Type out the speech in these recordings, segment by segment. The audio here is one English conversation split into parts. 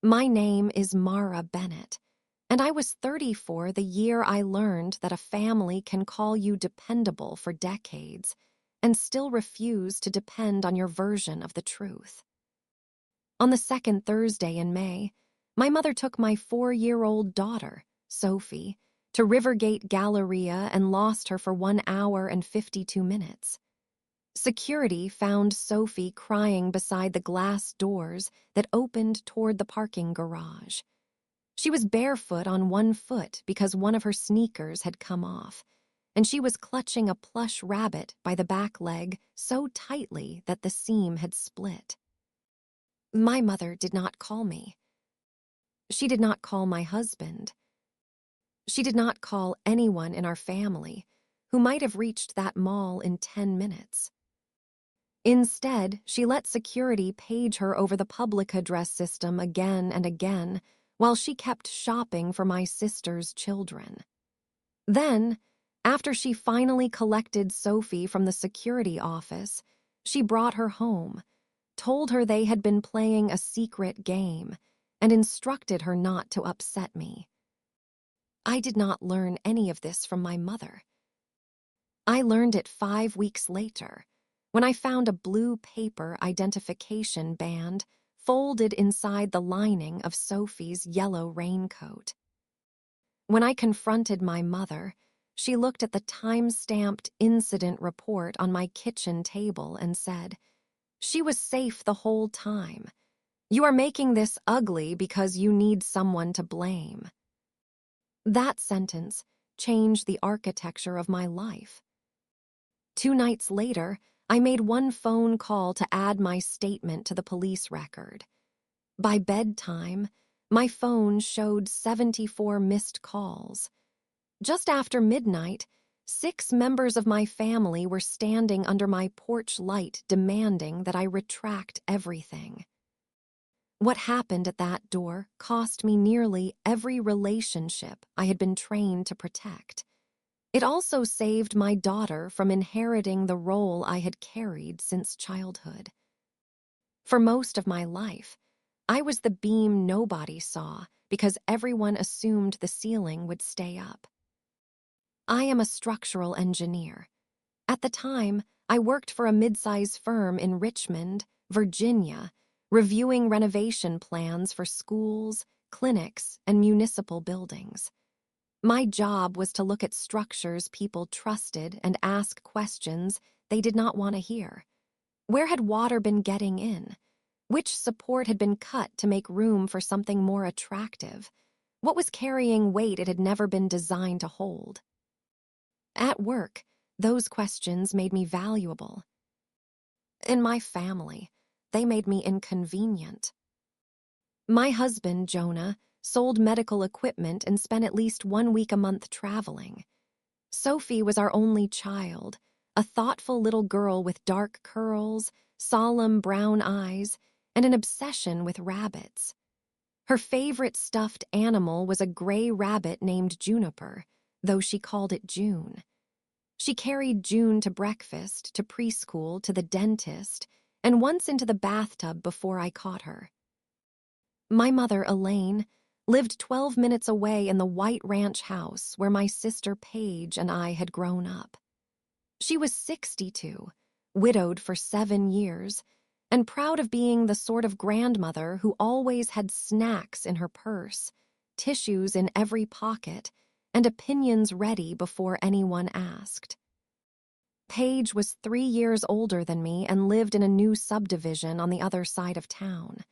My name is Mara Bennett, and I was 34 the year I learned that a family can call you dependable for decades and still refuse to depend on your version of the truth. On the second Thursday in May, my mother took my 4-year-old daughter, Sophie, to Rivergate Galleria and lost her for 1 hour and 52 minutes. Security found Sophie crying beside the glass doors that opened toward the parking garage. She was barefoot on one foot because one of her sneakers had come off, and she was clutching a plush rabbit by the back leg so tightly that the seam had split. My mother did not call me. She did not call my husband. She did not call anyone in our family who might have reached that mall in 10 minutes. Instead, she let security page her over the public address system again and again while she kept shopping for my sister's children. Then, after she finally collected Sophie from the security office, she brought her home, told her they had been playing a secret game, and instructed her not to upset me. I did not learn any of this from my mother. I learned it 5 weeks later, when I found a blue paper identification band folded inside the lining of Sophie's yellow raincoat. When I confronted my mother, she looked at the time-stamped incident report on my kitchen table and said, "She was safe the whole time. You are making this ugly because you need someone to blame." That sentence changed the architecture of my life. 2 nights later, I made one phone call to add my statement to the police record. By bedtime, my phone showed 74 missed calls. Just after midnight, 6 members of my family were standing under my porch light demanding that I retract everything. What happened at that door cost me nearly every relationship I had been trained to protect. It also saved my daughter from inheriting the role I had carried since childhood. For most of my life, I was the beam nobody saw because everyone assumed the ceiling would stay up. I am a structural engineer. At the time, I worked for a mid-size firm in Richmond, Virginia, reviewing renovation plans for schools, clinics, and municipal buildings. My job was to look at structures people trusted and ask questions they did not want to hear. Where had water been getting in? Which support had been cut to make room for something more attractive? What was carrying weight it had never been designed to hold? At work, those questions made me valuable. In my family, they made me inconvenient. My husband, Jonah, sold medical equipment and spent at least 1 week a month traveling. Sophie was our only child, a thoughtful little girl with dark curls, solemn brown eyes, and an obsession with rabbits. Her favorite stuffed animal was a gray rabbit named Juniper, though she called it June. She carried June to breakfast, to preschool, to the dentist, and once into the bathtub before I caught her. My mother, Elaine, lived 12 minutes away in the White Ranch house where my sister Paige and I had grown up. She was 62, widowed for 7 years, and proud of being the sort of grandmother who always had snacks in her purse, tissues in every pocket, and opinions ready before anyone asked. Paige was 3 years older than me and lived in a new subdivision on the other side of town.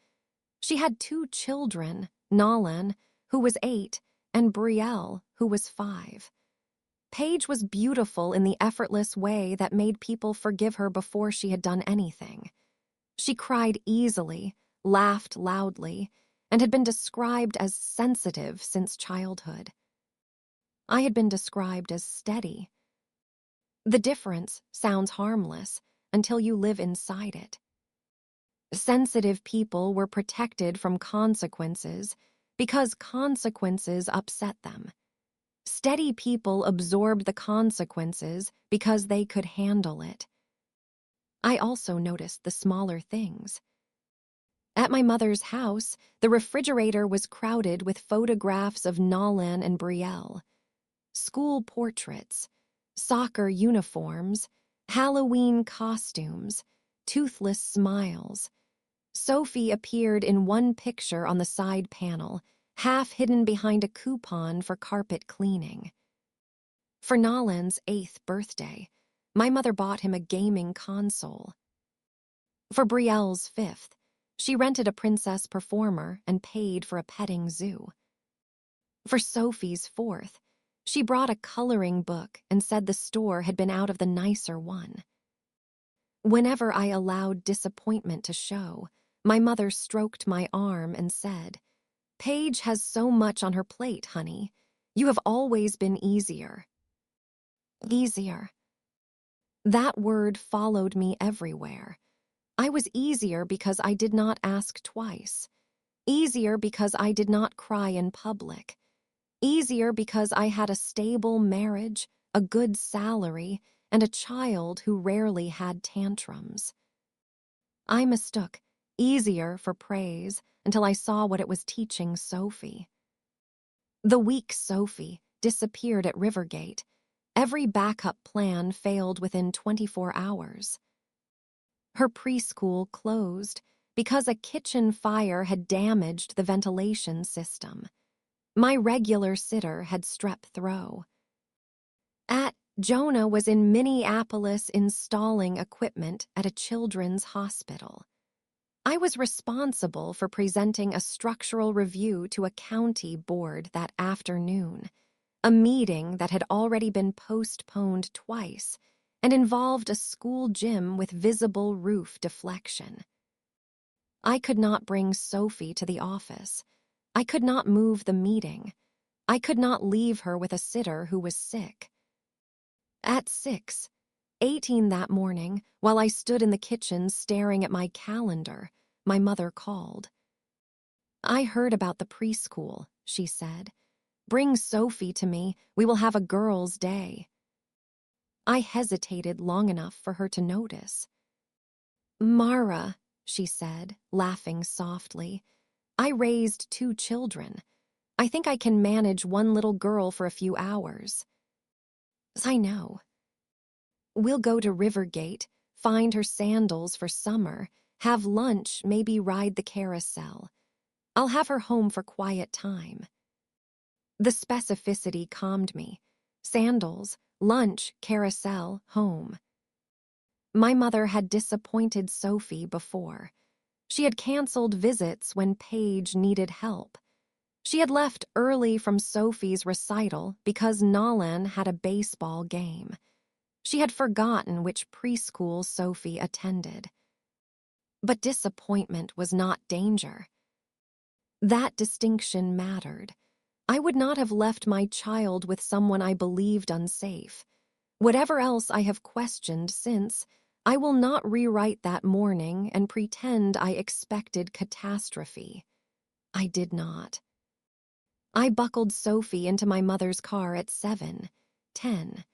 She had 2 children, Nolan, who was 8, and Brielle, who was 5. Paige was beautiful in the effortless way that made people forgive her before she had done anything. She cried easily, laughed loudly, and had been described as sensitive since childhood. I had been described as steady. The difference sounds harmless until you live inside it. Sensitive people were protected from consequences because consequences upset them. Steady people absorbed the consequences because they could handle it. I also noticed the smaller things. At my mother's house, the refrigerator was crowded with photographs of Nolan and Brielle, school portraits, soccer uniforms, Halloween costumes, toothless smiles. Sophie appeared in one picture on the side panel, half hidden behind a coupon for carpet cleaning. For Nolan's 8th birthday, my mother bought him a gaming console. For Brielle's 5th, she rented a princess performer and paid for a petting zoo. For Sophie's 4th, she brought a coloring book and said the store had been out of the nicer one. Whenever I allowed disappointment to show, my mother stroked my arm and said, "Paige has so much on her plate, honey. You have always been easier." Easier. That word followed me everywhere. I was easier because I did not ask twice. Easier because I did not cry in public. Easier because I had a stable marriage, a good salary, and a child who rarely had tantrums. I mistook easier for praise until I saw what it was teaching Sophie. The weak Sophie disappeared at Rivergate. Every backup plan failed within 24 hours. Her preschool closed because a kitchen fire had damaged the ventilation system. My regular sitter had strep throat. Jonah was in Minneapolis installing equipment at a children's hospital. I was responsible for presenting a structural review to a county board that afternoon, a meeting that had already been postponed twice and involved a school gym with visible roof deflection. I could not bring Sophie to the office. I could not move the meeting. I could not leave her with a sitter who was sick. At 6:18 that morning, while I stood in the kitchen staring at my calendar, my mother called. "I heard about the preschool," she said. "Bring Sophie to me. We will have a girls' day." I hesitated long enough for her to notice. "Mara," she said, laughing softly, "I raised 2 children. I think I can manage one little girl for a few hours." "I know." "We'll go to Rivergate, find her sandals for summer, have lunch, maybe ride the carousel. I'll have her home for quiet time." The specificity calmed me. Sandals, lunch, carousel, home. My mother had disappointed Sophie before. She had canceled visits when Paige needed help. She had left early from Sophie's recital because Nolan had a baseball game. She had forgotten which preschool Sophie attended. But disappointment was not danger. That distinction mattered. I would not have left my child with someone I believed unsafe. Whatever else I have questioned since, I will not rewrite that morning and pretend I expected catastrophe. I did not. I buckled Sophie into my mother's car at 7:10.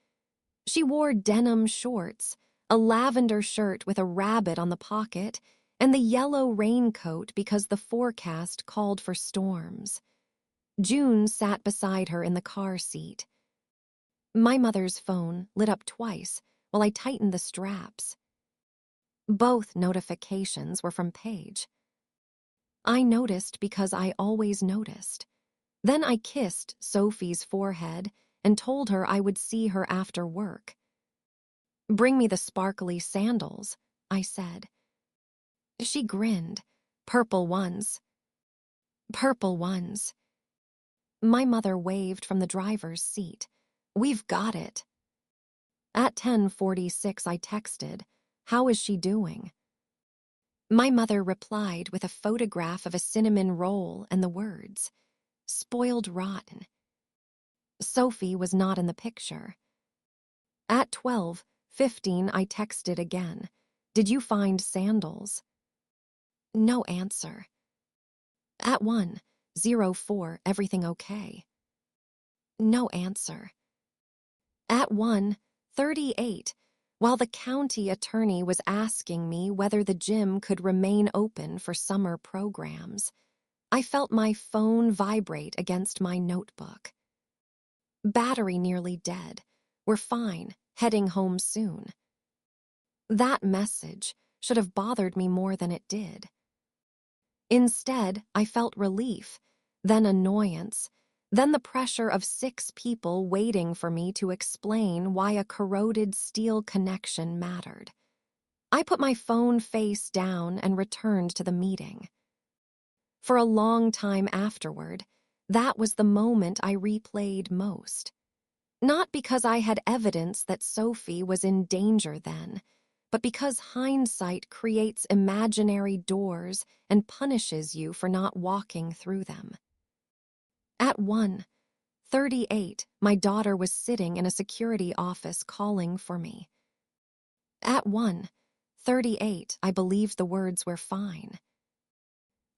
She wore denim shorts, a lavender shirt with a rabbit on the pocket, and the yellow raincoat because the forecast called for storms. June sat beside her in the car seat. My mother's phone lit up twice while I tightened the straps. Both notifications were from Paige. I noticed because I always noticed. Then I kissed Sophie's forehead and told her I would see her after work. "Bring me the sparkly sandals," I said. She grinned. "Purple ones." "Purple ones." My mother waved from the driver's seat. "We've got it." At 10:46 I texted, "How is she doing?" My mother replied with a photograph of a cinnamon roll and the words, "Spoiled rotten." Sophie was not in the picture. At 12:15 I texted again, "Did you find sandals?" No answer. At 1:04, "Everything okay?" No answer. At 1:38, while the county attorney was asking me whether the gym could remain open for summer programs. I felt my phone vibrate against my notebook. Battery nearly dead. We're fine, heading home soon. That message should have bothered me more than it did. Instead, I felt relief, then annoyance, then the pressure of 6 people waiting for me to explain why a corroded steel connection mattered. I put my phone face down and returned to the meeting. For a long time afterward, that was the moment I replayed most. Not because I had evidence that Sophie was in danger then, but because hindsight creates imaginary doors and punishes you for not walking through them. At 1:38, my daughter was sitting in a security office calling for me. At 1:38, I believed the words were fine.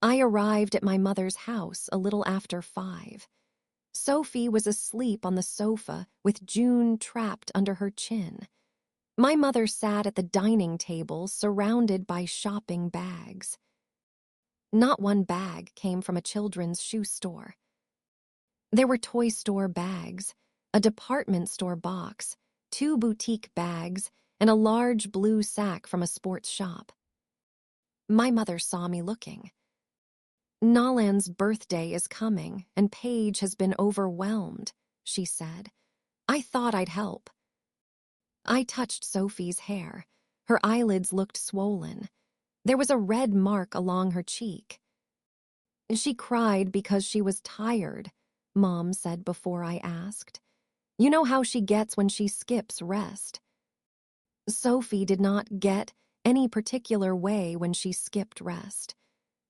I arrived at my mother's house a little after 5. Sophie was asleep on the sofa with June trapped under her chin. My mother sat at the dining table surrounded by shopping bags. Not one bag came from a children's shoe store. There were toy store bags, a department store box, 2 boutique bags, and a large blue sack from a sports shop. My mother saw me looking. "Nalan's birthday is coming, and Paige has been overwhelmed," she said. "I thought I'd help." I touched Sophie's hair. Her eyelids looked swollen. There was a red mark along her cheek. "She cried because she was tired," Mom said before I asked. "You know how she gets when she skips rest." Sophie did not get any particular way when she skipped rest.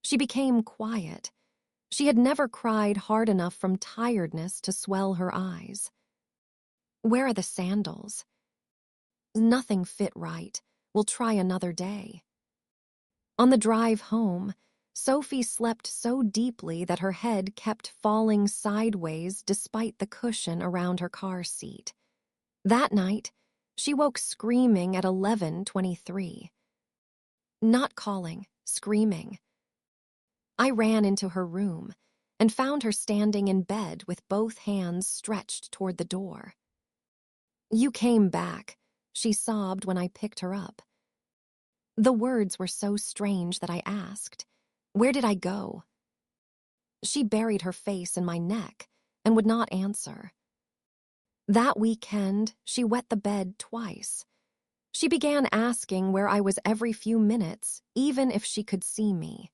She became quiet. She had never cried hard enough from tiredness to swell her eyes. "Where are the sandals?" "Nothing fit right. We'll try another day." On the drive home, Sophie slept so deeply that her head kept falling sideways despite the cushion around her car seat. That night, she woke screaming at 11:23. Not calling, screaming. I ran into her room and found her standing in bed with both hands stretched toward the door. "You came back," she sobbed when I picked her up. The words were so strange that I asked, "Where did I go?" She buried her face in my neck and would not answer. That weekend, she wet the bed twice. She began asking where I was every few minutes, even if she could see me.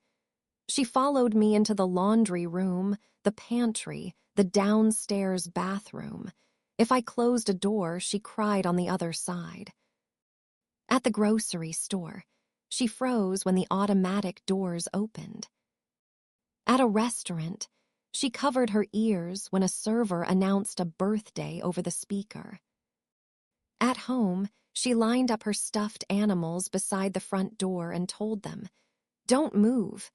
She followed me into the laundry room, the pantry, the downstairs bathroom. If I closed a door, she cried on the other side. At the grocery store, she froze when the automatic doors opened. At a restaurant, she covered her ears when a server announced a birthday over the speaker. At home, she lined up her stuffed animals beside the front door and told them, "Don't move.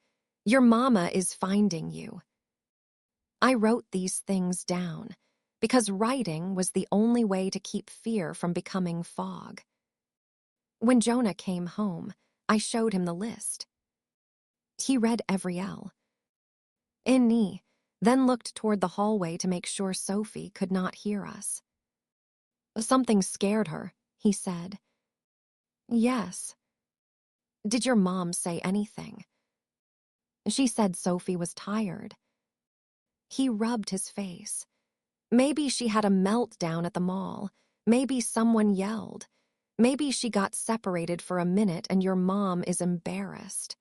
Your mama is finding you." I wrote these things down because writing was the only way to keep fear from becoming fog. When Jonah came home, I showed him the list. He read every L. Inni, then looked toward the hallway to make sure Sophie could not hear us. "Something scared her," he said. "Yes." "Did your mom say anything?" "She said Sophie was tired." He rubbed his face. "Maybe she had a meltdown at the mall. Maybe someone yelled. Maybe she got separated for a minute and your mom is embarrassed."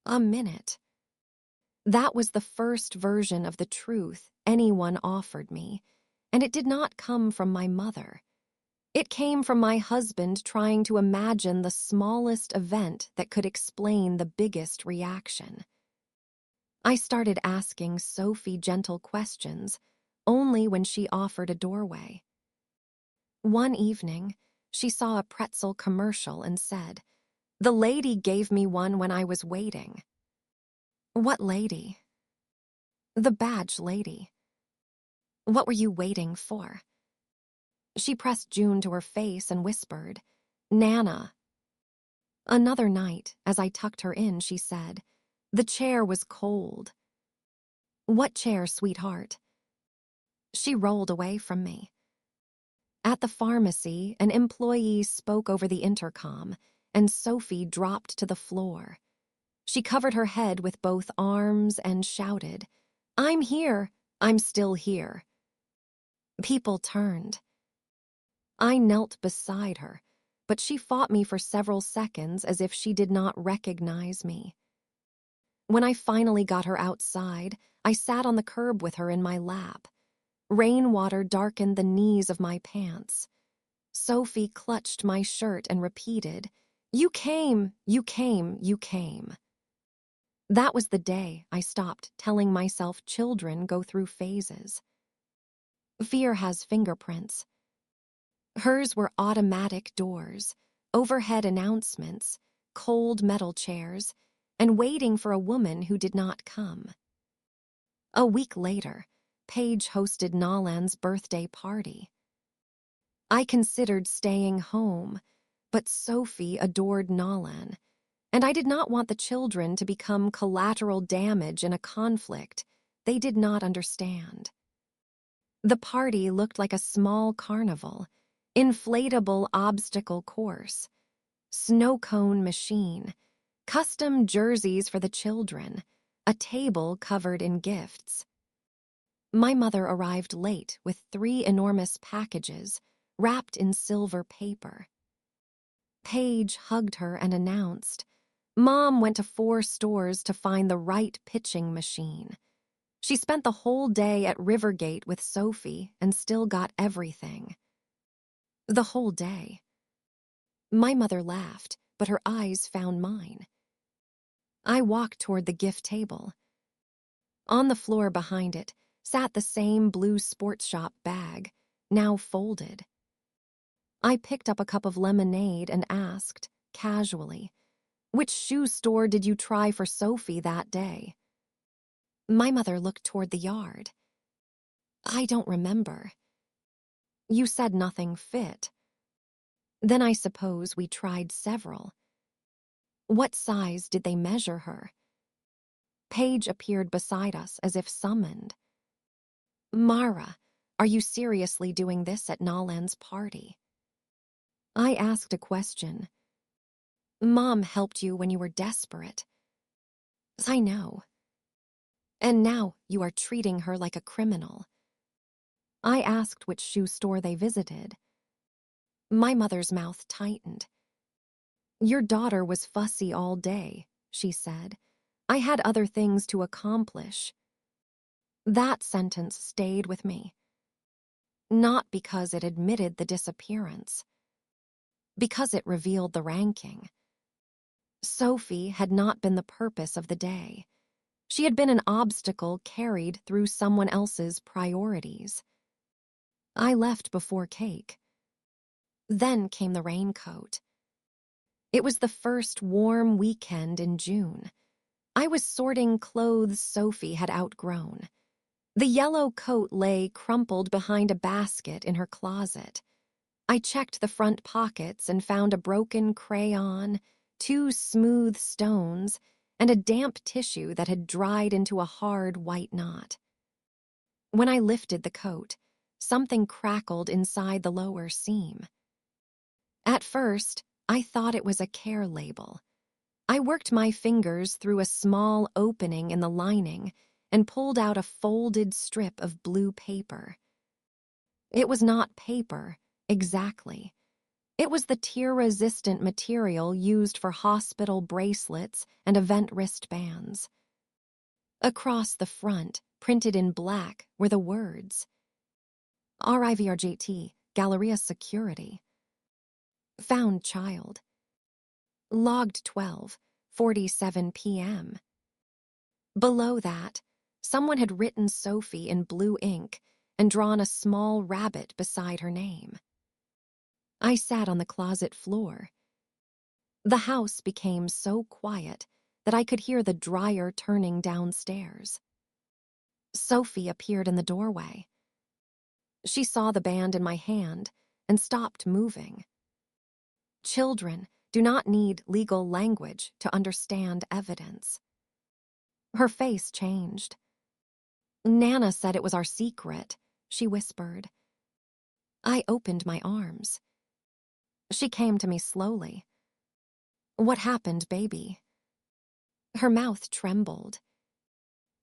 A minute. That was the first version of the truth anyone offered me, and it did not come from my mother. It came from my husband trying to imagine the smallest event that could explain the biggest reaction. I started asking Sophie gentle questions, only when she offered a doorway. One evening, she saw a pretzel commercial and said, "The lady gave me one when I was waiting." "What lady?" "The badge lady." "What were you waiting for?" She pressed June to her face and whispered, Nana. Another night, as I tucked her in, she said, "The chair was cold." "What chair, sweetheart?" She rolled away from me. At the pharmacy, an employee spoke over the intercom, and Sophie dropped to the floor. She covered her head with both arms and shouted, "I'm here! I'm still here!" People turned. I knelt beside her, but she fought me for several seconds as if she did not recognize me. When I finally got her outside, I sat on the curb with her in my lap. Rainwater darkened the knees of my pants. Sophie clutched my shirt and repeated, "You came, you came, you came." That was the day I stopped telling myself children go through phases. Fear has fingerprints. Hers were automatic doors, overhead announcements, cold metal chairs, and waiting for a woman who did not come. A week later, Paige hosted Nalan's birthday party. I considered staying home, but Sophie adored Nalan, and I did not want the children to become collateral damage in a conflict they did not understand. The party looked like a small carnival, inflatable obstacle course, snow cone machine, custom jerseys for the children, a table covered in gifts. My mother arrived late with 3 enormous packages wrapped in silver paper. Paige hugged her and announced, "Mom went to 4 stores to find the right pitching machine. She spent the whole day at Rivergate with Sophie and still got everything." The whole day. My mother laughed, but her eyes found mine. I walked toward the gift table. On the floor behind it sat the same blue sports shop bag, now folded. I picked up a cup of lemonade and asked, casually, "Which shoe store did you try for Sophie that day?" My mother looked toward the yard. "I don't remember." "You said nothing fit." "Then I suppose we tried several." "What size did they measure her?" Paige appeared beside us as if summoned. "Mara, are you seriously doing this at Nalan's party?" I asked a question. "Mom helped you when you were desperate." "I know." "And now you are treating her like a criminal." I asked which shoe store they visited. My mother's mouth tightened. "Your daughter was fussy all day," she said. "I had other things to accomplish." That sentence stayed with me. Not because it admitted the disappearance, because it revealed the ranking. Sophie had not been the purpose of the day. She had been an obstacle carried through someone else's priorities. I left before cake. Then came the raincoat. It was the first warm weekend in June. I was sorting clothes Sophie had outgrown. The yellow coat lay crumpled behind a basket in her closet. I checked the front pockets and found a broken crayon, 2 smooth stones, and a damp tissue that had dried into a hard white knot. When I lifted the coat, something crackled inside the lower seam. At first, I thought it was a care label. I worked my fingers through a small opening in the lining and pulled out a folded strip of blue paper. It was not paper, exactly. It was the tear-resistant material used for hospital bracelets and event wristbands. Across the front, printed in black, were the words, "RIVRJT, Galleria Security. Found child. Logged 12:47 p.m. Below that, someone had written Sophie in blue ink and drawn a small rabbit beside her name. I sat on the closet floor. The house became so quiet that I could hear the dryer turning downstairs. Sophie appeared in the doorway. She saw the band in my hand and stopped moving. Children do not need legal language to understand evidence. Her face changed. Nana said it was our secret, she whispered. I opened my arms. She came to me slowly. What happened, baby? Her mouth trembled.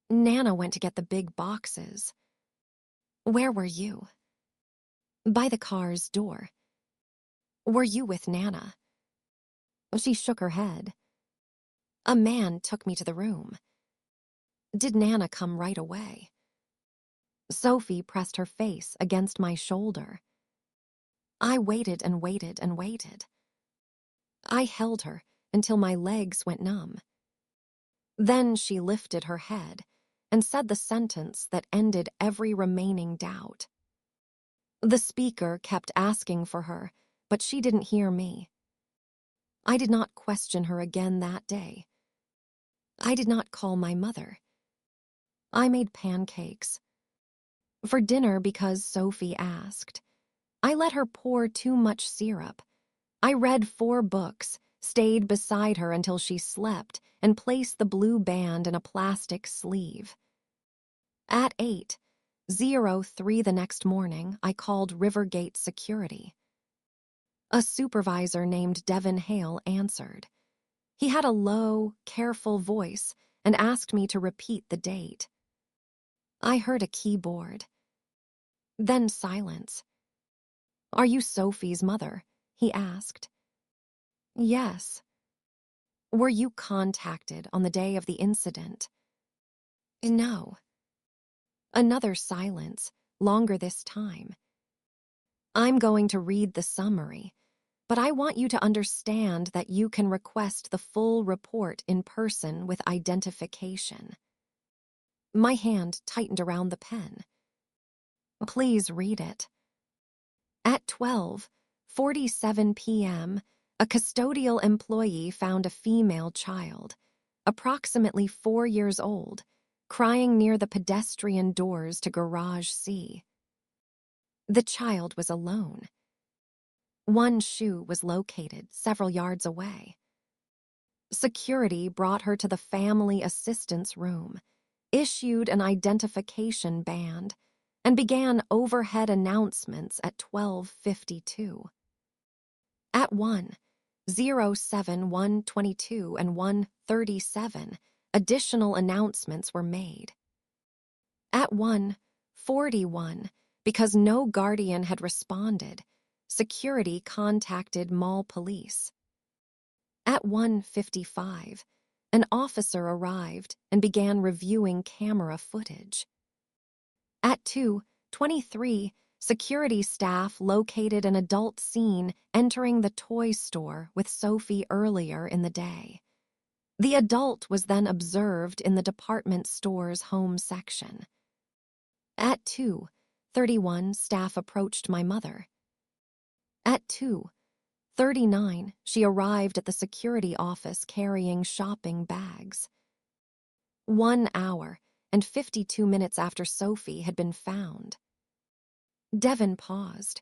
Nana went to get the big boxes. Where were you? By the car's door. Were you with Nana? She shook her head. A man took me to the room. Did Nana come right away? Sophie pressed her face against my shoulder. I waited and waited and waited. I held her until my legs went numb. Then she lifted her head and said the sentence that ended every remaining doubt. The speaker kept asking for her, but she didn't hear me. I did not question her again that day. I did not call my mother. I made pancakes. For dinner because Sophie asked. I let her pour too much syrup. I read 4 books, stayed beside her until she slept, and placed the blue band in a plastic sleeve. At 8:03 the next morning, I called Rivergate Security. A supervisor named Devin Hale answered. He had a low, careful voice and asked me to repeat the date. I heard a keyboard. Then silence. Are you Sophie's mother? He asked. Yes. Were you contacted on the day of the incident? No. Another silence, longer this time. I'm going to read the summary, but I want you to understand that you can request the full report in person with identification. My hand tightened around the pen. Please read it. At 12:47 p.m., a custodial employee found a female child, approximately 4 years old, crying near the pedestrian doors to Garage C. The child was alone. One shoe was located several yards away. Security brought her to the family assistance room, issued an identification band, and began overhead announcements at 12:52. At 1:07, 1:22, and 1:37, additional announcements were made. At 1:41, because no guardian had responded, security contacted mall police. At 1:55, an officer arrived and began reviewing camera footage. At 2:23, security staff located an adult seen entering the toy store with Sophie earlier in the day. The adult was then observed in the department store's home section. At 2:31, staff approached my mother. At 2:39, she arrived at the security office carrying shopping bags. 1 hour and 52 minutes after Sophie had been found. Devin paused.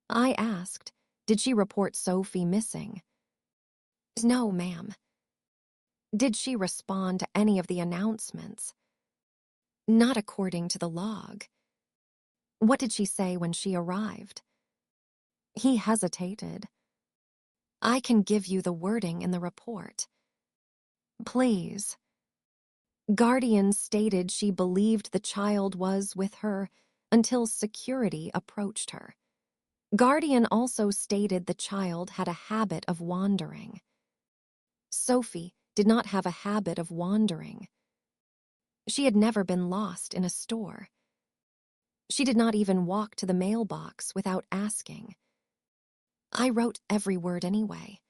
I asked, did she report Sophie missing? No, ma'am. Did she respond to any of the announcements? Not according to the log. What did she say when she arrived? He hesitated. I can give you the wording in the report. Please. Guardian stated she believed the child was with her until security approached her. Guardian also stated the child had a habit of wandering. Sophie did not have a habit of wandering. She had never been lost in a store. She did not even walk to the mailbox without asking. I wrote every word anyway.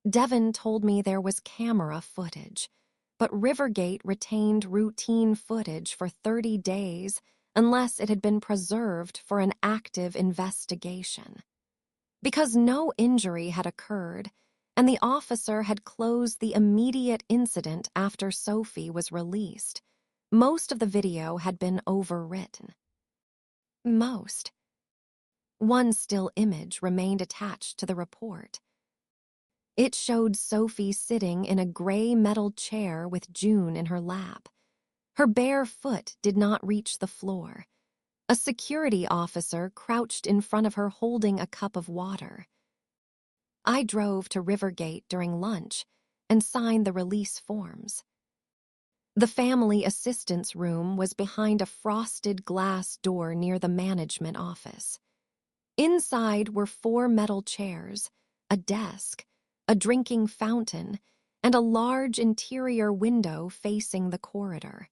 Devin told me there was camera footage, but Rivergate retained routine footage for 30 days unless it had been preserved for an active investigation. Because no injury had occurred, and the officer had closed the immediate incident after Sophie was released, most of the video had been overwritten. Most. One still image remained attached to the report. It showed Sophie sitting in a gray metal chair with June in her lap. Her bare foot did not reach the floor. A security officer crouched in front of her holding a cup of water. I drove to Rivergate during lunch and signed the release forms. The family assistance room was behind a frosted glass door near the management office. Inside were 4 metal chairs, a desk, a drinking fountain, and a large interior window facing the corridor.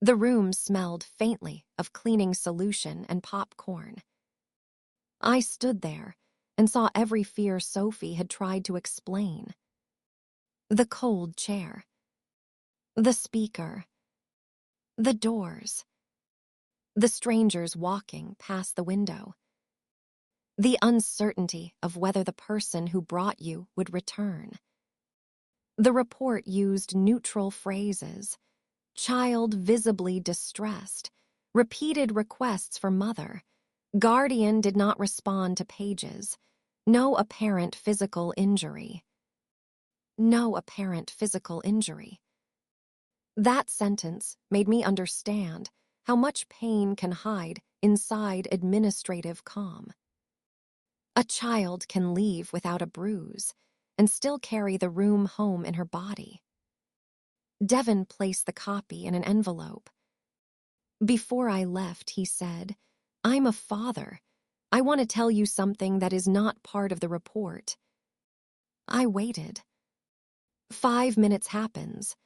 The room smelled faintly of cleaning solution and popcorn. I stood there and saw every fear Sophie had tried to explain. The cold chair, the speaker, the doors, the strangers walking past the window, the uncertainty of whether the person who brought you would return. The report used neutral phrases: child visibly distressed, repeated requests for mother, guardian did not respond to pages, no apparent physical injury. No apparent physical injury. That sentence made me understand how much pain can hide inside administrative calm. A child can leave without a bruise and still carry the room home in her body. Devin placed the copy in an envelope. Before I left, he said, "I'm a father. I want to tell you something that is not part of the report." I waited. 5 minutes happens.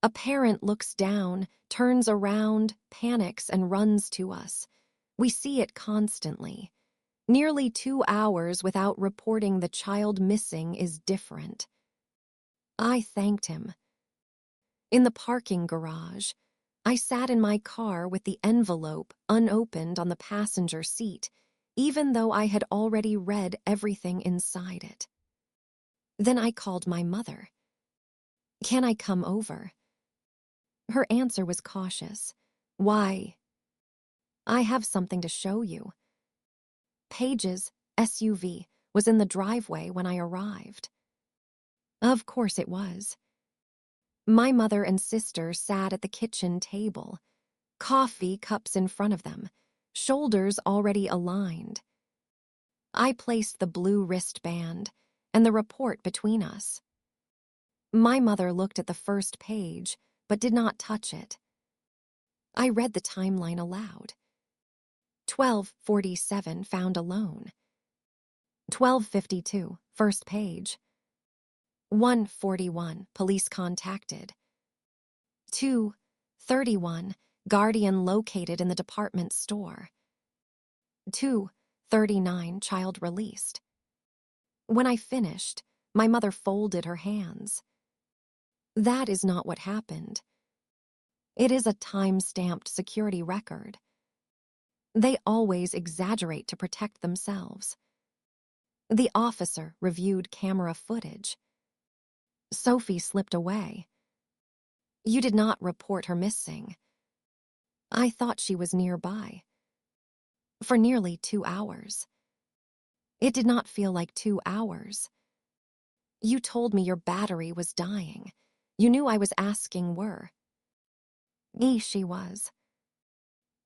A parent looks down, turns around, panics, and runs to us. We see it constantly. Nearly 2 hours without reporting the child missing is different. I thanked him. In the parking garage, I sat in my car with the envelope unopened on the passenger seat, even though I had already read everything inside it. Then I called my mother. "Can I come over?" Her answer was cautious. "Why?" "I have something to show you." Paige's SUV was in the driveway when I arrived. Of course it was. My mother and sister sat at the kitchen table, coffee cups in front of them, shoulders already aligned. I placed the blue wristband and the report between us. My mother looked at the first page, but did not touch it. I read the timeline aloud. 12:47 found alone. 12:52, first page. 1:41, police contacted. 2:31, guardian located in the department store. 2:39, child released. When I finished, my mother folded her hands. That is not what happened. It is a time-stamped security record. They always exaggerate to protect themselves. The officer reviewed camera footage. Sophie slipped away. You did not report her missing. I thought she was nearby. For nearly 2 hours. It did not feel like 2 hours. You told me your battery was dying. You knew I was asking were. She was.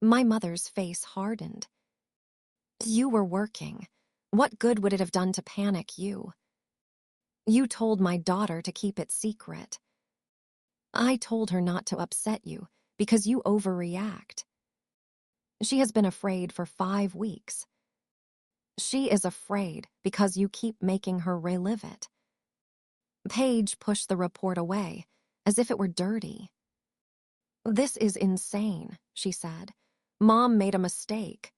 My mother's face hardened. You were working. What good would it have done to panic you? You told my daughter to keep it secret. I told her not to upset you because you overreact. She has been afraid for 5 weeks. She is afraid because you keep making her relive it. Paige pushed the report away, as if it were dirty. This is insane, she said. Mom made a mistake.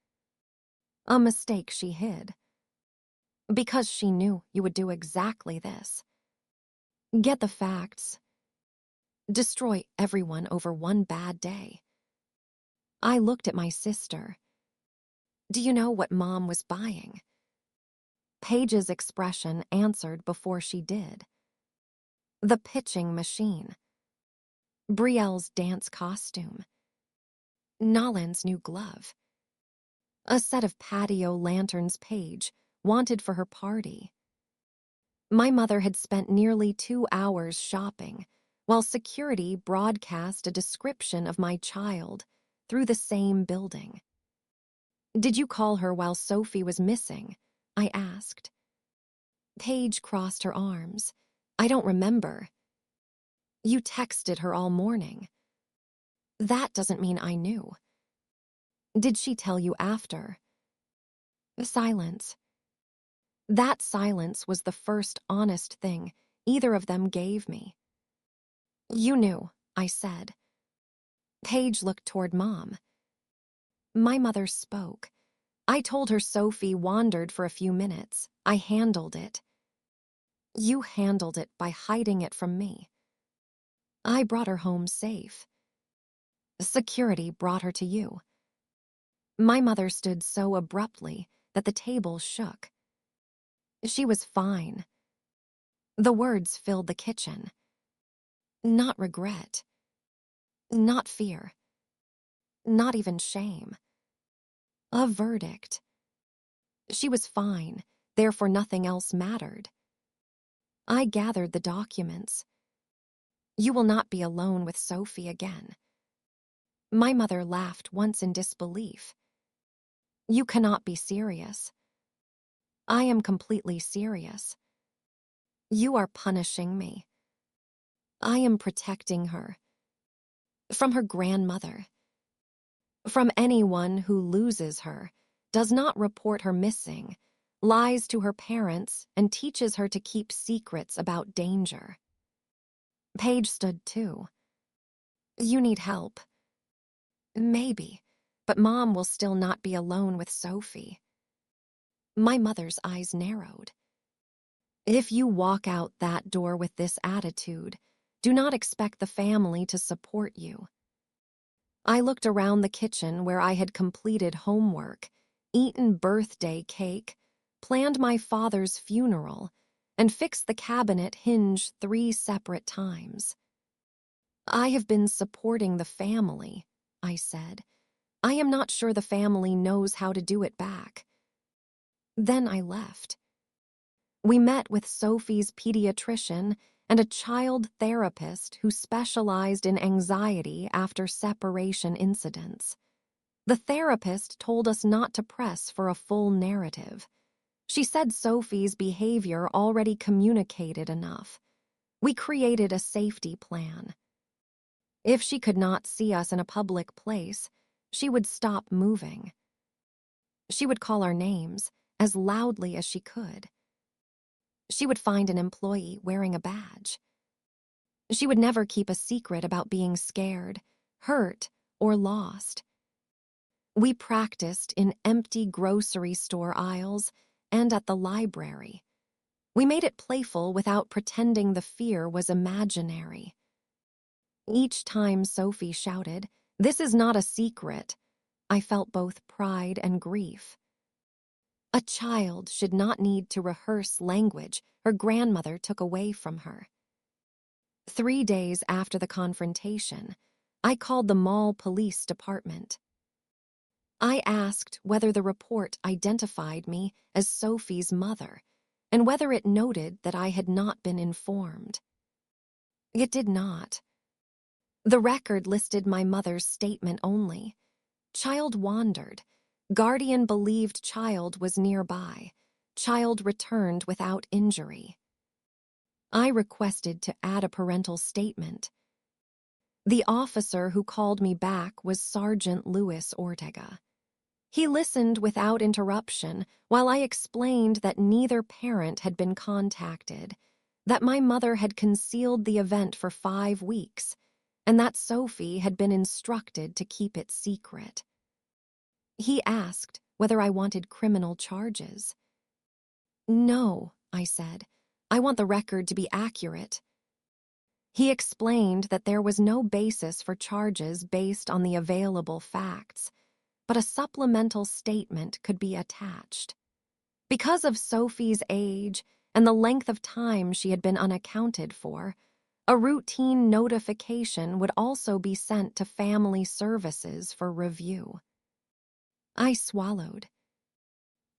A mistake she hid. Because she knew you would do exactly this. Get the facts. Destroy everyone over one bad day. I looked at my sister. Do you know what Mom was buying? Paige's expression answered before she did. The pitching machine. Brielle's dance costume. Nolan's new glove. A set of patio lanterns Paige wanted for her party. My mother had spent nearly 2 hours shopping, while security broadcast a description of my child through the same building. "Did you call her while Sophie was missing?" I asked. Paige crossed her arms. "I don't remember." "You texted her all morning." "That doesn't mean I knew." "Did she tell you after?" Silence. That silence was the first honest thing either of them gave me. "You knew," I said. Paige looked toward Mom. My mother spoke. "I told her Sophie wandered for a few minutes. I handled it." "You handled it by hiding it from me." "I brought her home safe." "Security brought her to you." My mother stood so abruptly that the table shook. "She was fine." The words filled the kitchen. Not regret. Not fear. Not even shame. A verdict. She was fine, therefore nothing else mattered. I gathered the documents. "You will not be alone with Sophie again." My mother laughed once in disbelief. "You cannot be serious." "I am completely serious." "You are punishing me." "I am protecting her." From her grandmother. From anyone who loses her, does not report her missing, lies to her parents, and teaches her to keep secrets about danger. Paige stood too. "You need help." "Maybe, but Mom will still not be alone with Sophie." My mother's eyes narrowed. "If you walk out that door with this attitude, do not expect the family to support you." I looked around the kitchen where I had completed homework, eaten birthday cake, planned my father's funeral, and fixed the cabinet hinge 3 separate times. "I have been supporting the family," I said. "I am not sure the family knows how to do it back." Then I left. We met with Sophie's pediatrician and a child therapist who specialized in anxiety after separation incidents. The therapist told us not to press for a full narrative. She said Sophie's behavior already communicated enough. We created a safety plan. If she could not see us in a public place, she would stop moving. She would call our names as loudly as she could. She would find an employee wearing a badge. She would never keep a secret about being scared, hurt, or lost. We practiced in empty grocery store aisles and at the library. We made it playful without pretending the fear was imaginary. Each time Sophie shouted, "This is not a secret," I felt both pride and grief. A child should not need to rehearse language her grandmother took away from her. 3 days after the confrontation, I called the mall police department. I asked whether the report identified me as Sophie's mother and whether it noted that I had not been informed. It did not. The record listed my mother's statement only. Child wandered. Guardian believed child was nearby. Child returned without injury. I requested to add a parental statement. The officer who called me back was Sergeant Luis Ortega. He listened without interruption while I explained that neither parent had been contacted, that my mother had concealed the event for 5 weeks, and that Sophie had been instructed to keep it secret. He asked whether I wanted criminal charges. "No," I said. "I want the record to be accurate." He explained that there was no basis for charges based on the available facts, but a supplemental statement could be attached. Because of Sophie's age and the length of time she had been unaccounted for, a routine notification would also be sent to family services for review. I swallowed.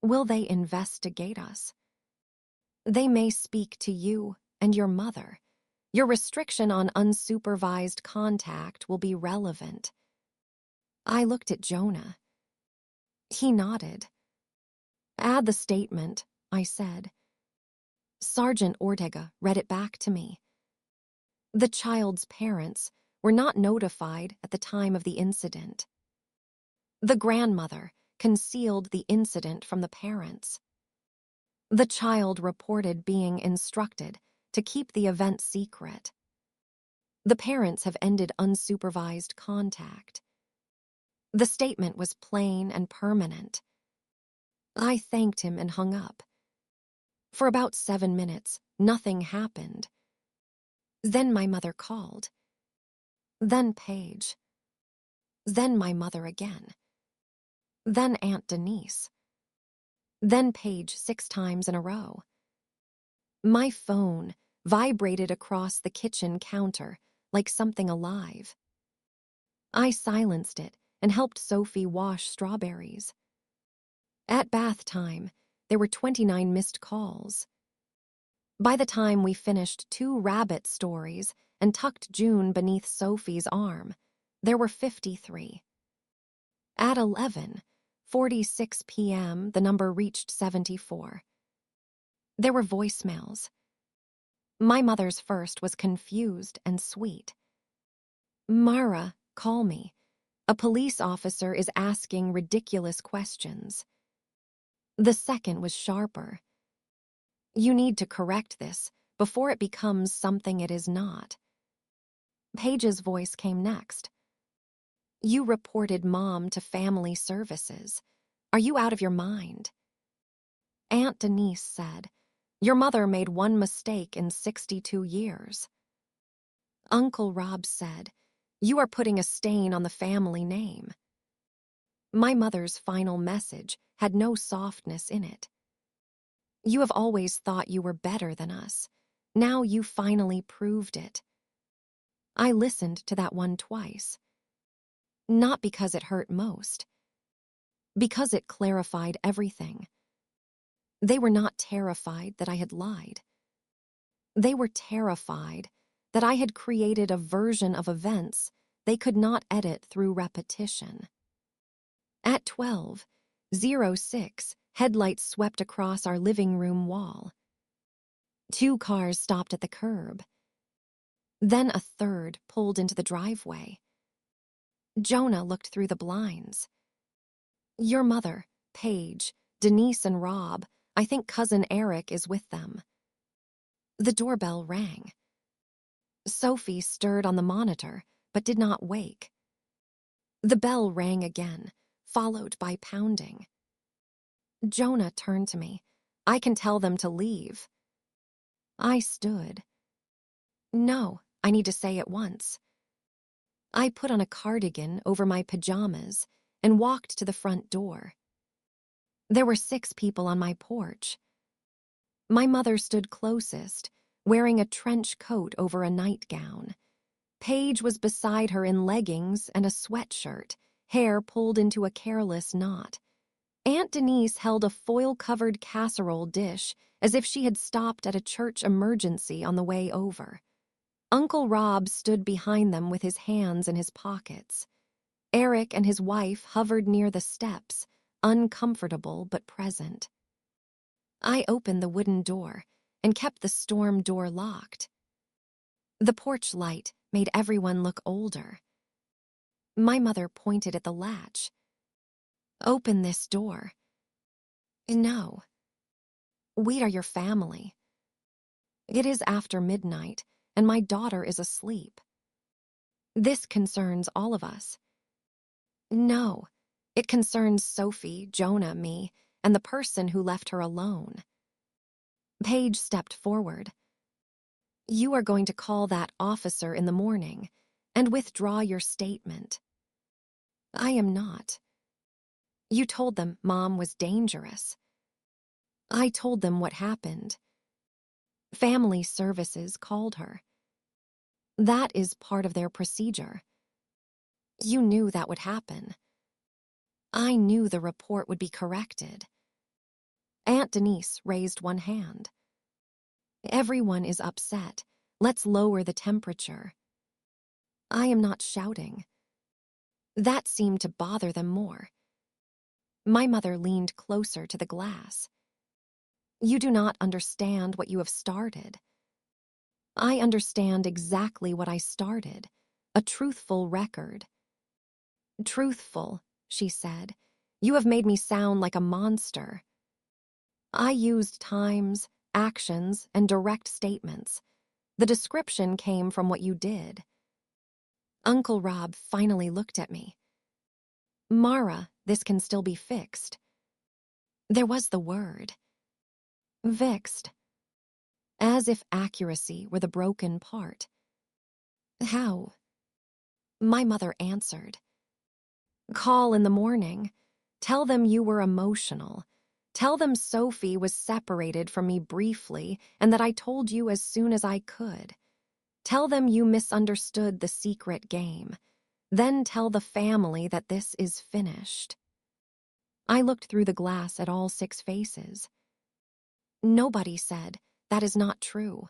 Will they investigate us? They may speak to you and your mother. Your restriction on unsupervised contact will be relevant. I looked at Jonah. He nodded. Add the statement, I said. Sergeant Ortega read it back to me. The child's parents were not notified at the time of the incident. The grandmother concealed the incident from the parents. The child reported being instructed to keep the event secret. The parents have ended unsupervised contact. The statement was plain and permanent. I thanked him and hung up. For about 7 minutes, nothing happened. Then my mother called. Then Paige. Then my mother again. Then Aunt Denise. Then Paige 6 times in a row. My phone vibrated across the kitchen counter like something alive. I silenced it and helped Sophie wash strawberries. At bath time, there were 29 missed calls. By the time we finished 2 rabbit stories and tucked June beneath Sophie's arm, there were 53. At 11:46 p.m., the number reached 74. There were voicemails. My mother's first was confused and sweet. Mara, call me. A police officer is asking ridiculous questions. The second was sharper. You need to correct this before it becomes something it is not. Paige's voice came next. You reported Mom to family services. Are you out of your mind? Aunt Denise said, your mother made one mistake in 62 years. Uncle Rob said, you are putting a stain on the family name. My mother's final message had no softness in it. You have always thought you were better than us. Now you finally proved it. I listened to that one twice. Not because it hurt most. Because it clarified everything. They were not terrified that I had lied. They were terrified that I had created a version of events they could not edit through repetition. At 12:06, headlights swept across our living room wall. 2 cars stopped at the curb. Then a third pulled into the driveway. Jonah looked through the blinds. Your mother, Paige, Denise and Rob, I think cousin Eric is with them. The doorbell rang. Sophie stirred on the monitor, but did not wake. The bell rang again, followed by pounding. Jonah turned to me. I can tell them to leave. I stood. No, I need to say it once. I put on a cardigan over my pajamas and walked to the front door. There were 6 people on my porch. My mother stood closest, wearing a trench coat over a nightgown. Paige was beside her in leggings and a sweatshirt, hair pulled into a careless knot. Aunt Denise held a foil-covered casserole dish as if she had stopped at a church emergency on the way over. Uncle Rob stood behind them with his hands in his pockets. Eric and his wife hovered near the steps, uncomfortable but present. I opened the wooden door and kept the storm door locked. The porch light made everyone look older. My mother pointed at the latch. Open this door. No. We are your family. It is after midnight, and my daughter is asleep. This concerns all of us. No, it concerns Sophie, Jonah, me, and the person who left her alone. Paige stepped forward. You are going to call that officer in the morning and withdraw your statement. I am not. You told them Mom was dangerous. I told them what happened. Family services called her. That is part of their procedure. You knew that would happen. I knew the report would be corrected. Aunt Denise raised one hand. Everyone is upset. Let's lower the temperature. I am not shouting. That seemed to bother them more. My mother leaned closer to the glass. You do not understand what you have started. I understand exactly what I started. A truthful record. Truthful, she said. You have made me sound like a monster. I used times, actions, and direct statements. The description came from what you did. Uncle Rob finally looked at me. Mara, this can still be fixed. There was the word. Fixed. As if accuracy were the broken part. How? My mother answered. Call in the morning. Tell them you were emotional. Tell them Sophie was separated from me briefly and that I told you as soon as I could. Tell them you misunderstood the secret game. Then tell the family that this is finished. I looked through the glass at all 6 faces. Nobody said, that is not true.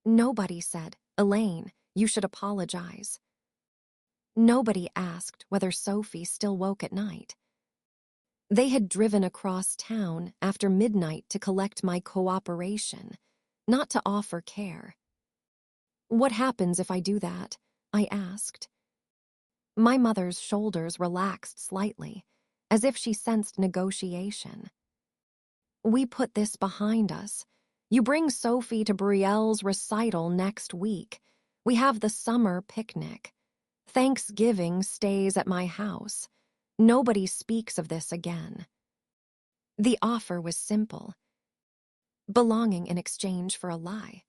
Nobody said, Elaine, you should apologize. Nobody asked whether Sophie still woke at night. They had driven across town after midnight to collect my cooperation, not to offer care. What happens if I do that? I asked. My mother's shoulders relaxed slightly, as if she sensed negotiation. We put this behind us. You bring Sophie to Brielle's recital next week. We have the summer picnic. Thanksgiving stays at my house. Nobody speaks of this again. The offer was simple. Belonging in exchange for a lie.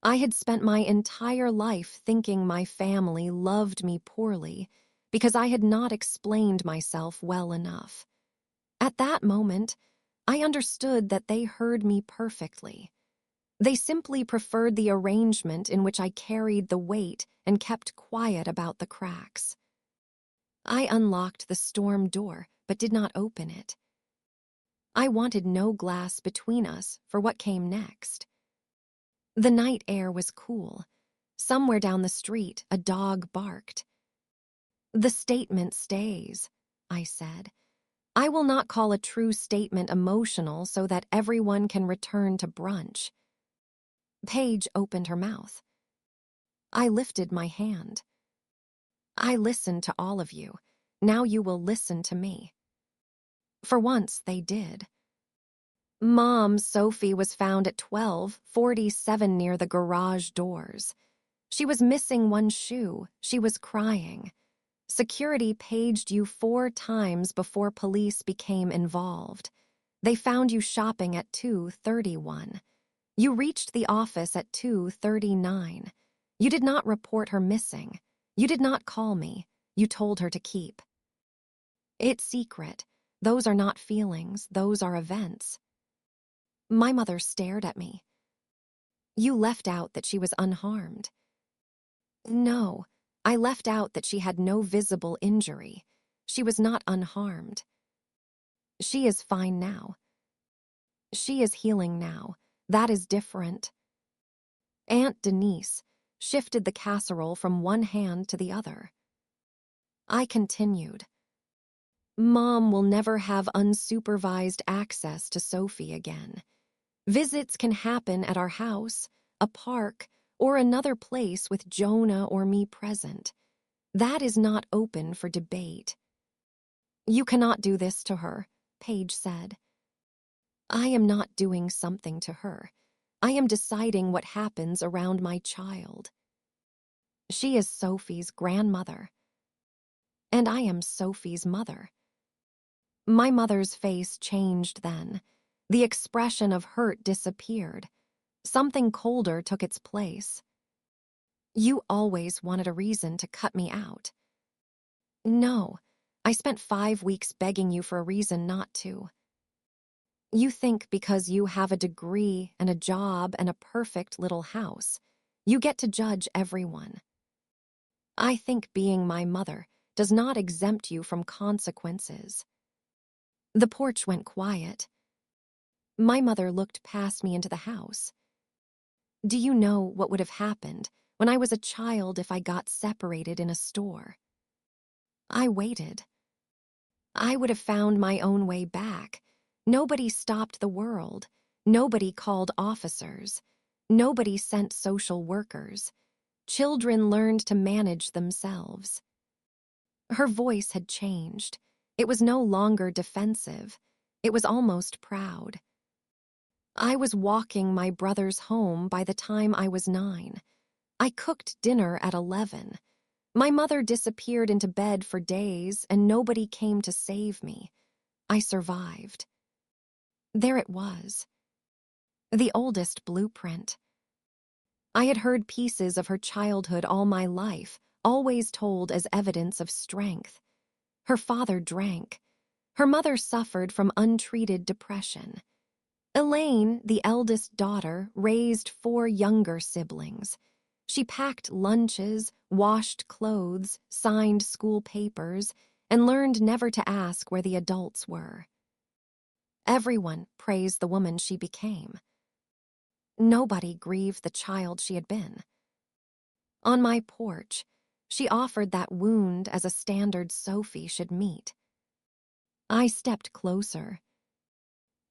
I had spent my entire life thinking my family loved me poorly because I had not explained myself well enough. At that moment, I understood that they heard me perfectly. They simply preferred the arrangement in which I carried the weight and kept quiet about the cracks. I unlocked the storm door, but did not open it. I wanted no glass between us for what came next. The night air was cool. Somewhere down the street, a dog barked. The statement stays, I said. I will not call a true statement emotional so that everyone can return to brunch. Paige opened her mouth. I lifted my hand. I listened to all of you. Now you will listen to me. For once, they did. Mom, Sophie was found at 12:47 near the garage doors. She was missing one shoe. She was crying. Security paged you 4 times before police became involved. They found you shopping at 2:31. You reached the office at 2:39. You did not report her missing. You did not call me. You told her to keep. It's secret. Those are not feelings. Those are events. My mother stared at me. You left out that she was unharmed. No, I left out that she had no visible injury. She was not unharmed. She is fine now. She is healing now. That is different. Aunt Denise shifted the casserole from one hand to the other. I continued. Mom will never have unsupervised access to Sophie again. Visits can happen at our house, a park, or another place with Jonah or me present. That is not open for debate. You cannot do this to her, Paige said. I am not doing something to her. I am deciding what happens around my child. She is Sophie's grandmother. And I am Sophie's mother. My mother's face changed then. The expression of hurt disappeared. Something colder took its place. You always wanted a reason to cut me out. No, I spent 5 weeks begging you for a reason not to. You think because you have a degree and a job and a perfect little house, you get to judge everyone. I think being my mother does not exempt you from consequences. The porch went quiet. My mother looked past me into the house. Do you know what would have happened when I was a child if I got separated in a store? I waited. I would have found my own way back. Nobody stopped the world. Nobody called officers. Nobody sent social workers. Children learned to manage themselves. Her voice had changed. It was no longer defensive. It was almost proud. I was walking my brother's home by the time I was 9. I cooked dinner at 11. My mother disappeared into bed for days, and nobody came to save me. I survived. There it was. The oldest blueprint. I had heard pieces of her childhood all my life, always told as evidence of strength. Her father drank. Her mother suffered from untreated depression. Elaine, the eldest daughter, raised 4 younger siblings. She packed lunches, washed clothes, signed school papers, and learned never to ask where the adults were. Everyone praised the woman she became. Nobody grieved the child she had been. On my porch, she offered that wound as a standard Sophie should meet. I stepped closer.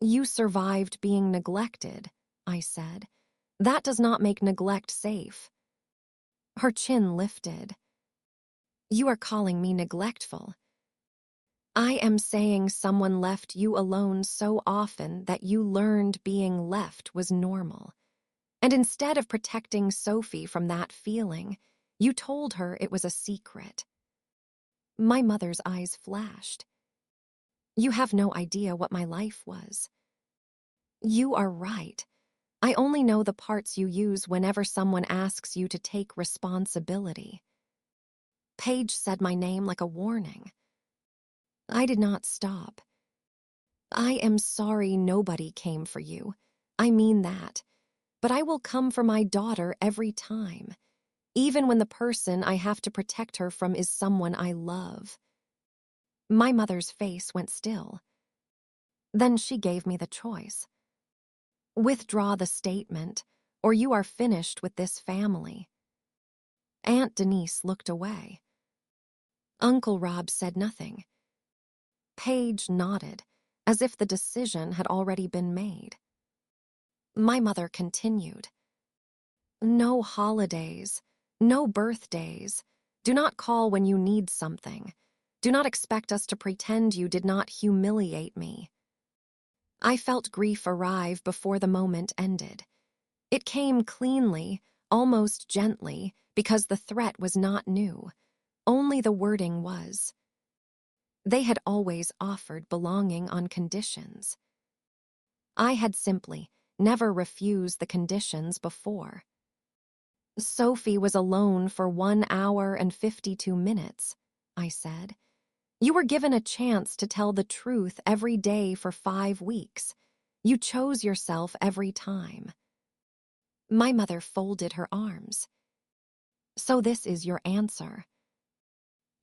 You survived being neglected, I said. That does not make neglect safe. Her chin lifted. You are calling me neglectful. I am saying someone left you alone so often that you learned being left was normal. And instead of protecting Sophie from that feeling, you told her it was a secret. My mother's eyes flashed. You have no idea what my life was. You are right. I only know the parts you use whenever someone asks you to take responsibility. Paige said my name like a warning. I did not stop. I am sorry nobody came for you. I mean that. But I will come for my daughter every time, even when the person I have to protect her from is someone I love. My mother's face went still. Then she gave me the choice. Withdraw the statement, or you are finished with this family. Aunt Denise looked away. Uncle Rob said nothing. Paige nodded, as if the decision had already been made. My mother continued. No holidays, no birthdays. Do not call when you need something. Do not expect us to pretend you did not humiliate me. I felt grief arrive before the moment ended. It came cleanly, almost gently, because the threat was not new. Only the wording was. They had always offered belonging on conditions. I had simply never refused the conditions before. Sophie was alone for 1 hour and 52 minutes, I said. You were given a chance to tell the truth every day for 5 weeks. You chose yourself every time. My mother folded her arms. So this is your answer?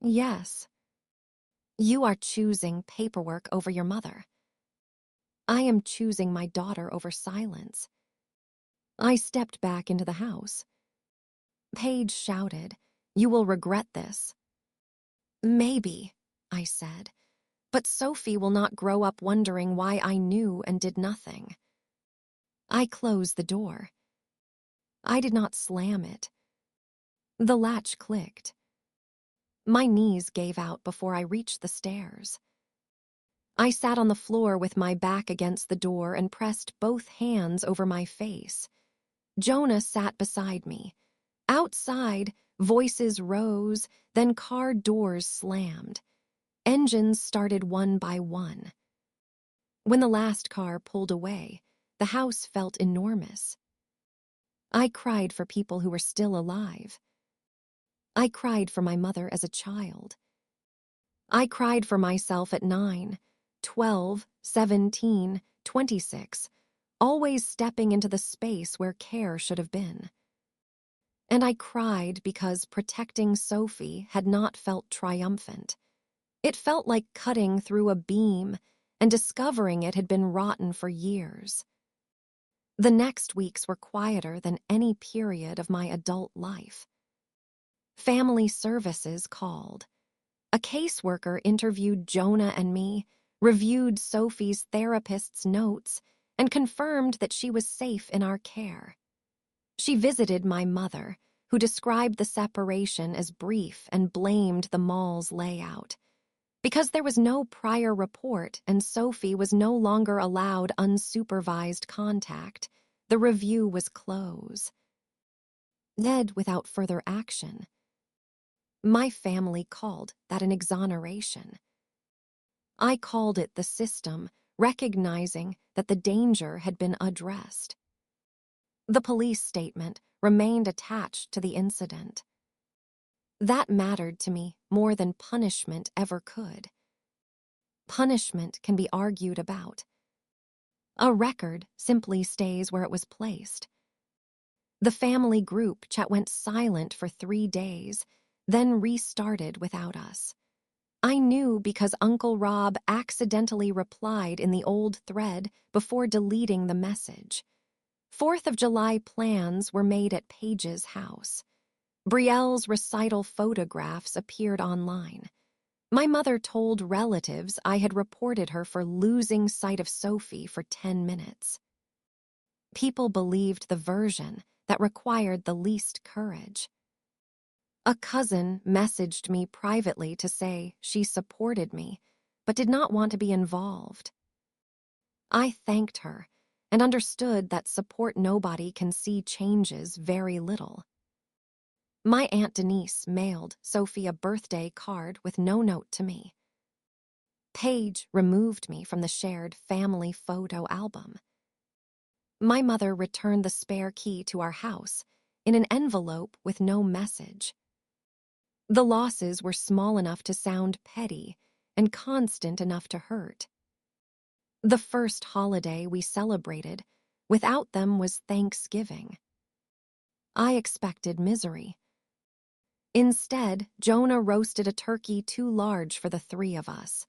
Yes. You are choosing paperwork over your mother. I am choosing my daughter over silence. I stepped back into the house. Paige shouted, You will regret this. Maybe, I said, but Sophie will not grow up wondering why I knew and did nothing. I closed the door. I did not slam it. The latch clicked. My knees gave out before I reached the stairs. I sat on the floor with my back against the door and pressed both hands over my face. Jonah sat beside me. Outside, voices rose, then car doors slammed. Engines started one by one. When the last car pulled away, the house felt enormous. I cried for people who were still alive. I cried for my mother as a child. I cried for myself at 9, 12, 17, 26, always stepping into the space where care should have been. And I cried because protecting Sophie had not felt triumphant. It felt like cutting through a beam, and discovering it had been rotten for years. The next weeks were quieter than any period of my adult life. Family services called. A caseworker interviewed Jonah and me, reviewed Sophie's therapist's notes, and confirmed that she was safe in our care. She visited my mother, who described the separation as brief and blamed the mall's layout. Because there was no prior report and Sophie was no longer allowed unsupervised contact, the review was closed. Ned without further action. My family called that an exoneration. I called it the system, recognizing that the danger had been addressed. The police statement remained attached to the incident. That mattered to me more than punishment ever could. Punishment can be argued about. A record simply stays where it was placed. The family group chat went silent for 3 days, then restarted without us. I knew because Uncle Rob accidentally replied in the old thread before deleting the message. 4th of July plans were made at Paige's house. Brielle's recital photographs appeared online. My mother told relatives I had reported her for losing sight of Sophie for 10 minutes. People believed the version that required the least courage. A cousin messaged me privately to say she supported me, but did not want to be involved. I thanked her and understood that support nobody can see changes very little. My Aunt Denise mailed Sophie a birthday card with no note to me. Paige removed me from the shared family photo album. My mother returned the spare key to our house in an envelope with no message. The losses were small enough to sound petty and constant enough to hurt. The first holiday we celebrated without them was Thanksgiving. I expected misery. Instead, Jonah roasted a turkey too large for the 3 of us.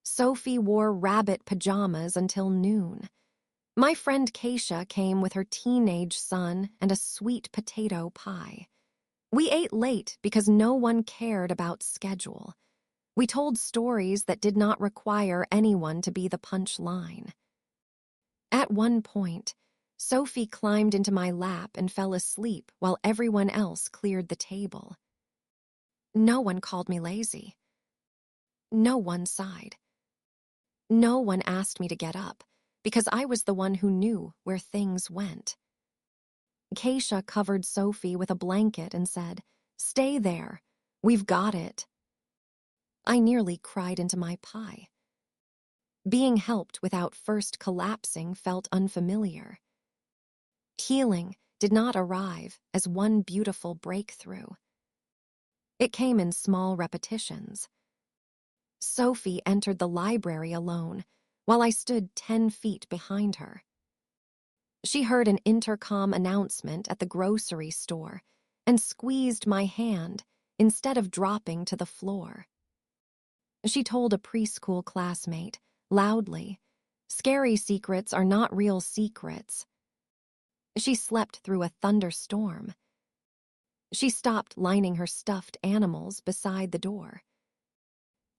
Sophie wore rabbit pajamas until noon. My friend Keisha came with her teenage son and a sweet potato pie. We ate late because no one cared about schedule. We told stories that did not require anyone to be the punchline. At one point, Sophie climbed into my lap and fell asleep while everyone else cleared the table. No one called me lazy. No one sighed. No one asked me to get up, because I was the one who knew where things went. Keisha covered Sophie with a blanket and said, "Stay there. We've got it." I nearly cried into my pie. Being helped without first collapsing felt unfamiliar. Healing did not arrive as one beautiful breakthrough. It came in small repetitions. Sophie entered the library alone, while I stood 10 feet behind her. She heard an intercom announcement at the grocery store and squeezed my hand instead of dropping to the floor. She told a preschool classmate, loudly, "Scary secrets are not real secrets." She slept through a thunderstorm. She stopped lining her stuffed animals beside the door.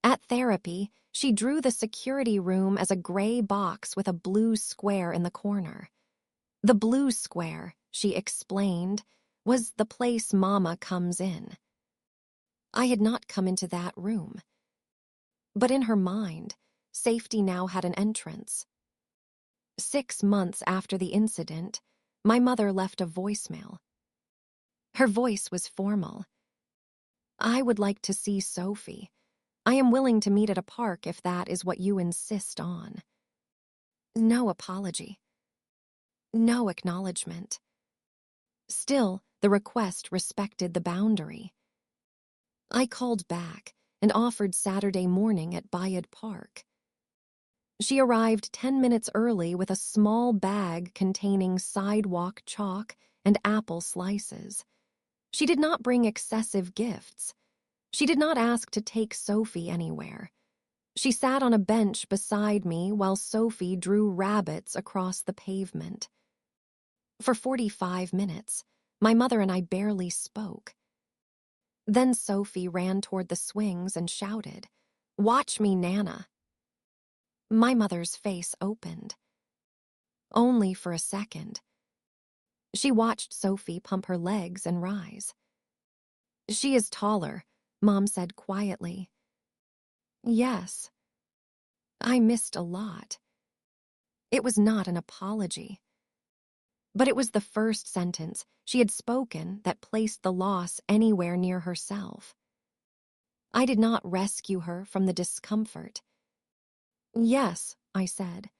At therapy, she drew the security room as a gray box with a blue square in the corner. The blue square, she explained, was the place Mama comes in. I had not come into that room. But in her mind, safety now had an entrance. 6 months after the incident, my mother left a voicemail. Her voice was formal. "I would like to see Sophie. I am willing to meet at a park if that is what you insist on." No apology. No acknowledgement. Still, the request respected the boundary. I called back and offered Saturday morning at Bayard Park. She arrived 10 minutes early with a small bag containing sidewalk chalk and apple slices. She did not bring excessive gifts. She did not ask to take Sophie anywhere. She sat on a bench beside me while Sophie drew rabbits across the pavement. For 45 minutes, my mother and I barely spoke. Then Sophie ran toward the swings and shouted, "Watch me, Nana." My mother's face opened. Only for a second. She watched Sophie pump her legs and rise. "She is taller," Mom said quietly. Yes. I missed a lot. It was not an apology. But it was the first sentence she had spoken that placed the loss anywhere near herself. I did not rescue her from the discomfort. "Yes," I said.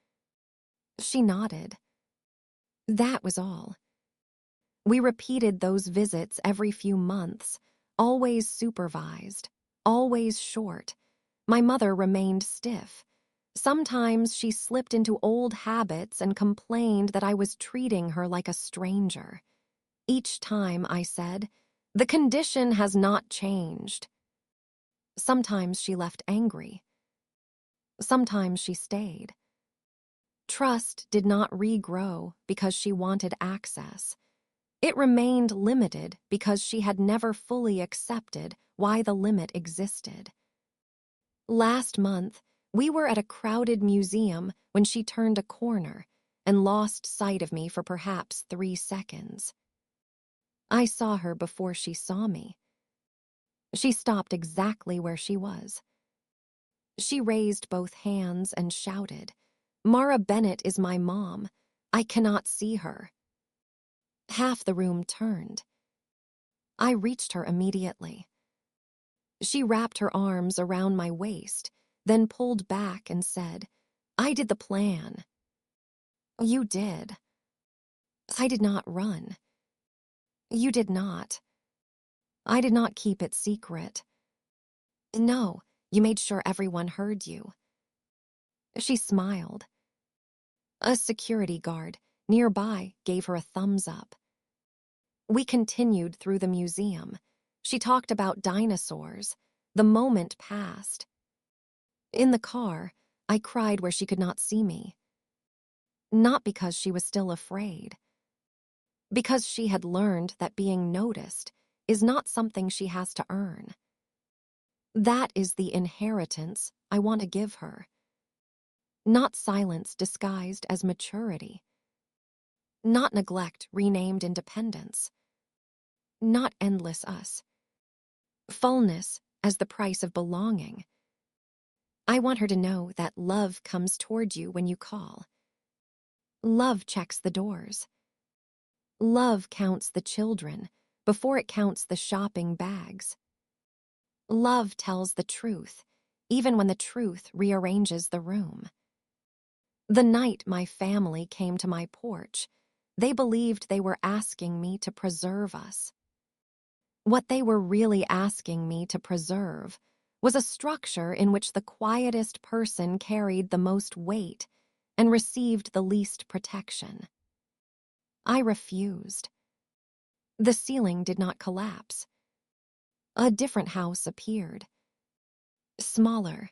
She nodded. That was all. We repeated those visits every few months, always supervised, always short. My mother remained stiff. Sometimes she slipped into old habits and complained that I was treating her like a stranger. Each time I said, "The condition has not changed." Sometimes she left angry. Sometimes she stayed. Trust did not regrow because she wanted access. It remained limited because she had never fully accepted why the limit existed. Last month, we were at a crowded museum when she turned a corner and lost sight of me for perhaps 3 seconds. I saw her before she saw me. She stopped exactly where she was. She raised both hands and shouted, "Mara Bennett is my mom. I cannot see her." Half the room turned. I reached her immediately. She wrapped her arms around my waist, then pulled back and said, "I did the plan." "You did." "I did not run." "You did not." "I did not keep it secret." "No, you made sure everyone heard you." She smiled. A security guard nearby gave her a thumbs up. We continued through the museum. She talked about dinosaurs. The moment passed. In the car, I cried where she could not see me. Not because she was still afraid. Because she had learned that being noticed is not something she has to earn. That is the inheritance I want to give her. Not silence disguised as maturity. Not neglect renamed independence. Not endless us. Fullness as the price of belonging. I want her to know that love comes toward you when you call. Love checks the doors. Love counts the children before it counts the shopping bags. Love tells the truth, even when the truth rearranges the room. The night my family came to my porch, they believed they were asking me to preserve us. What they were really asking me to preserve was a structure in which the quietest person carried the most weight and received the least protection. I refused. The ceiling did not collapse. A different house appeared. Smaller,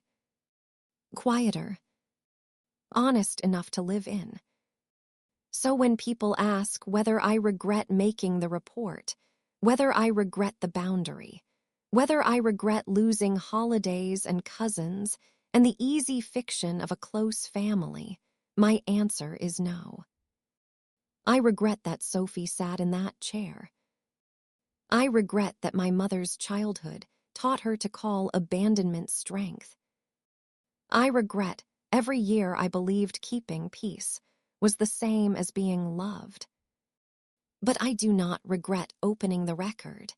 quieter, honest enough to live in. So when people ask whether I regret making the report, whether I regret the boundary, whether I regret losing holidays and cousins and the easy fiction of a close family, my answer is no. I regret that Sophie sat in that chair. I regret that my mother's childhood taught her to call abandonment strength. I regret every year I believed keeping peace was the same as being loved. But I do not regret opening the record.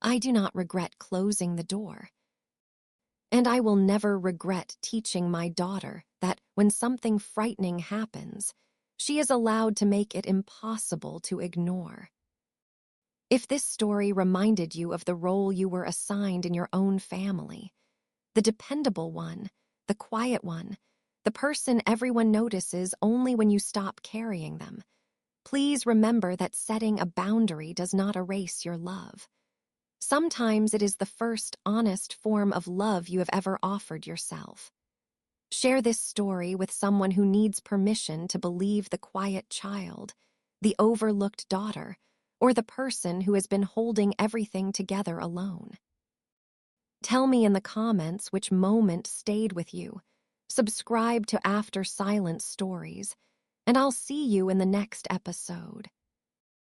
I do not regret closing the door. And I will never regret teaching my daughter that when something frightening happens, she is allowed to make it impossible to ignore. If this story reminded you of the role you were assigned in your own family, the dependable one, the quiet one, the person everyone notices only when you stop carrying them, Please remember that setting a boundary does not erase your love. Sometimes it is the first honest form of love you have ever offered yourself. Share this story with someone who needs permission to believe the quiet child, the overlooked daughter, or the person who has been holding everything together alone. Tell me in the comments which moment stayed with you. Subscribe to After Silence Stories, and I'll see you in the next episode.